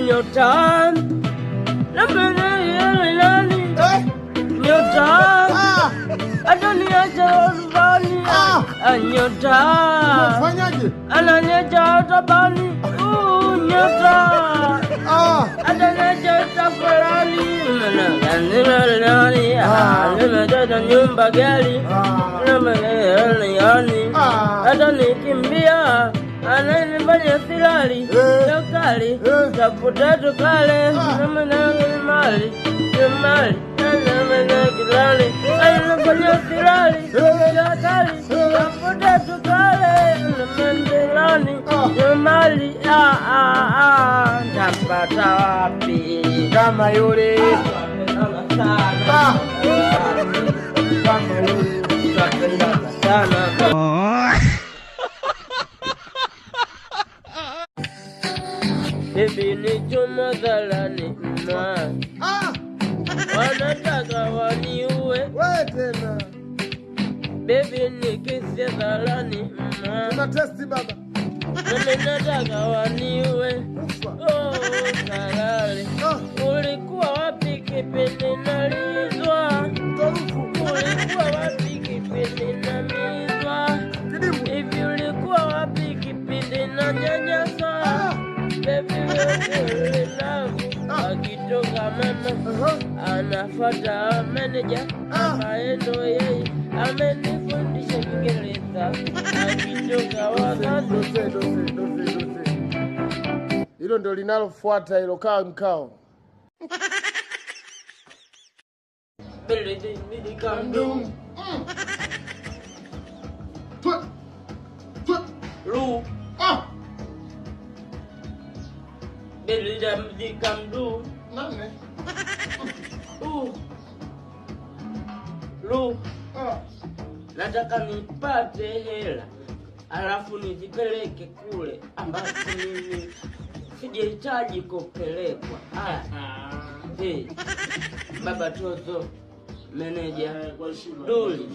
nyota nyota ataniacha rubani nyota ananiacha tabani nyota ataniacha tafurani nimejaa nyumba gari atanikimbia ananifanya silali chakali tafuta tukale mali kilali ananifanya silali chakali tafuta tukale mali tapata wapi kama yule kama yule sana. Baby ni chuma dhalani wanataka waniue tena. Baby ni kisi dhalani una testi baba nataka waniue salale ulikuwa wapi kipindi nalizwa ulikuwa wapi kipindi namizwa hivi ulikuwa wapi kipindi na nyanyasa baby wewe love akitoka mama anafuata manager maendo yeye amenifundisha Kiingereza akitoka wazazi hilo ndio linalofuata hilo kaa mkao Billy Kandum Lu Billy Kandum nani Lu nataka nipate hela alafu nizipeleke kule ambapo mimi sijahitaji kupelekwa. Hey, Baba Tozo, meneja Duli.